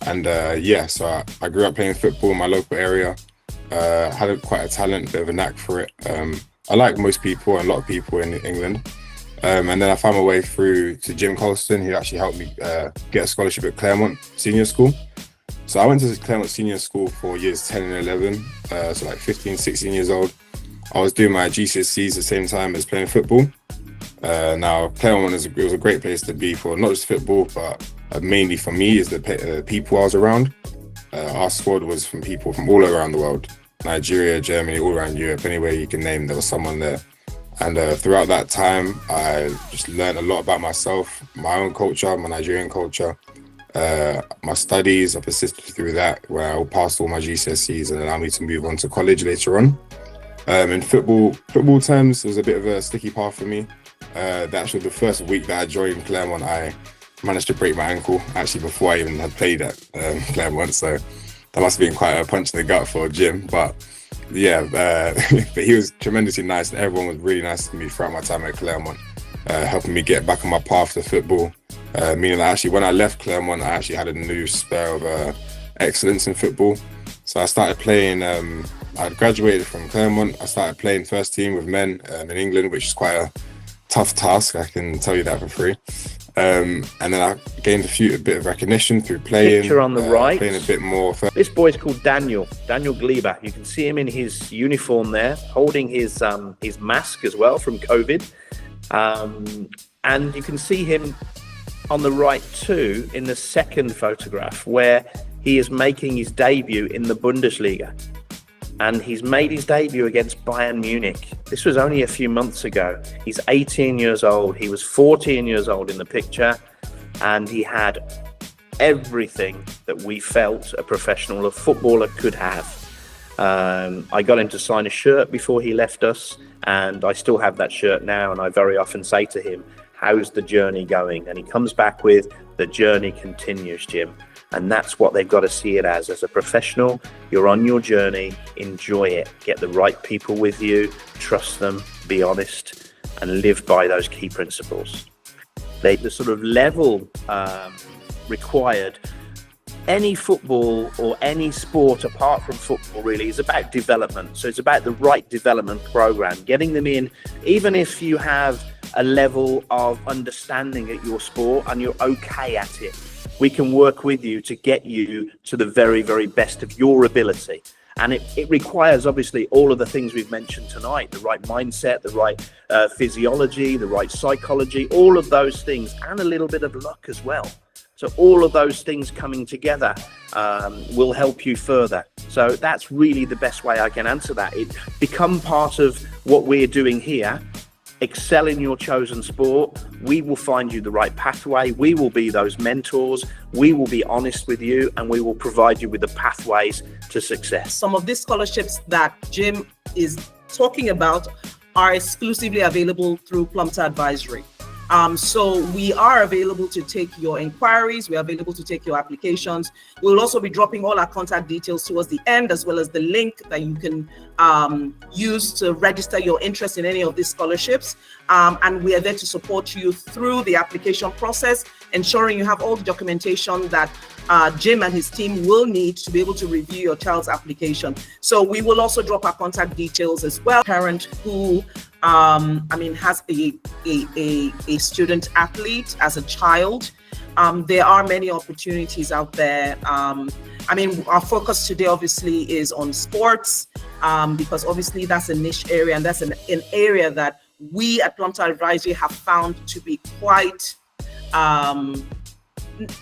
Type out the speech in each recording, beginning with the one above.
And so I grew up playing football in my local area. Had quite a talent, bit of a knack for it. I like most people and a lot of people in England. And then I found my way through to Jim Colston, who actually helped me get a scholarship at Claremont Senior School. So I went to Claremont Senior School for years 10 and 11, so like 15, 16 years old. I was doing my GCSEs at the same time as playing football. Now, Claremont was a great place to be for not just football, but mainly for me is the people I was around. Our squad was from people from all around the world. Nigeria, Germany, all around Europe, anywhere you can name, there was someone there. And throughout that time, I just learned a lot about myself, my own culture, my Nigerian culture, my studies. I persisted through that, where I passed all my GCSEs and allowed me to move on to college later on. In football terms, it was a bit of a sticky path for me. The first week that I joined Claremont, I managed to break my ankle, actually before I even had played at Claremont. So that must have been quite a punch in the gut for Jim. But but he was tremendously nice, and everyone was really nice to me throughout my time at Claremont, helping me get back on my path to football. Meaning that actually when I left Claremont, I actually had a new spell of excellence in football. So I started playing, I graduated from Claremont, I started playing first team with men in England, which is quite a tough task, I can tell you that for free. And then I gained a bit of recognition through playing. Picture on the right. Playing a bit more. This boy's called Daniel Gleba. You can see him in his uniform there, holding his mask as well from COVID. And you can see him on the right too in the second photograph, where he is making his debut in the Bundesliga. And he's made his debut against Bayern Munich. This was only a few months ago. He's 18 years old. He was 14 years old in the picture, and he had everything that we felt a professional, a footballer could have. I got him to sign a shirt before he left us, and I still have that shirt now, and I very often say to him, "How's the journey going?" And he comes back with, "The journey continues, Jim." And that's what they've got to see it as a professional. You're on your journey, enjoy it, get the right people with you, trust them, be honest, and live by those key principles. The sort of level required, any football or any sport apart from football really is about development. So it's about the right development program, getting them in, even if you have a level of understanding at your sport and you're okay at it. We can work with you to get you to the very, very best of your ability. And it requires, obviously, all of the things we've mentioned tonight, the right mindset, the right physiology, the right psychology, all of those things, and a little bit of luck as well. So all of those things coming together will help you further. So that's really the best way I can answer that. Become part of what we're doing here. Excel in your chosen sport. We will find you the right pathway. We will be those mentors. We will be honest with you, and we will provide you with the pathways to success. Some of these scholarships that Jim is talking about are exclusively available through Plumptre Advisory. So we are available to take your inquiries. We're available to take your applications. We'll also be dropping all our contact details towards the end, as well as the link that you can use to register your interest in any of these scholarships. And we are there to support you through the application process, ensuring you have all the documentation that Jim and his team will need to be able to review your child's application. So we will also drop our contact details as well. Parent who has a student athlete as a child. There are many opportunities out there. Our focus today obviously is on sports, because obviously that's a niche area, and that's an area that we at Plumptre Advisory have found to be quite,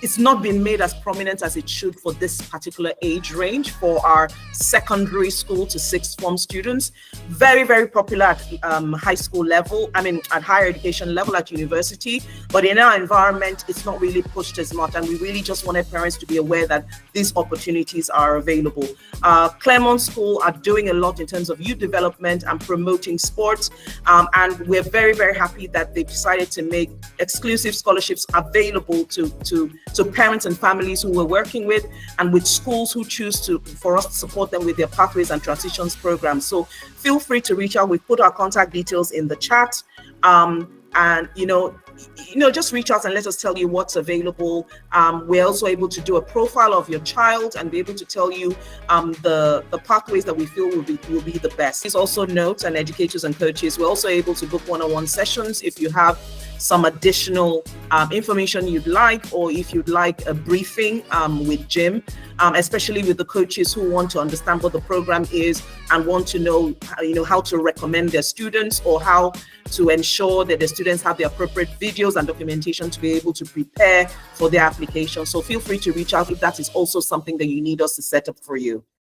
it's not been made as prominent as it should for this particular age range for our secondary school to sixth form students. Very, very popular at high school level, at higher education level, at university, but in our environment, it's not really pushed as much. And we really just wanted parents to be aware that these opportunities are available. Claremont School are doing a lot in terms of youth development and promoting sports. And we're very, very happy that they've decided to make exclusive scholarships available to parents and families who we're working with, and with schools who choose for us to support them with their pathways and transitions programs. So feel free to reach out. We've put our contact details in the chat. And just reach out and let us tell you what's available. We're also able to do a profile of your child and be able to tell you the pathways that we feel will be the best. Please also note, and educators and coaches, we're also able to book one-on-one sessions if you have some additional information you'd like, or if you'd like a briefing with Jim, especially with the coaches who want to understand what the program is and want to know, how to recommend their students, or how to ensure that the students have the appropriate videos and documentation to be able to prepare for their application. So feel free to reach out if that is also something that you need us to set up for you.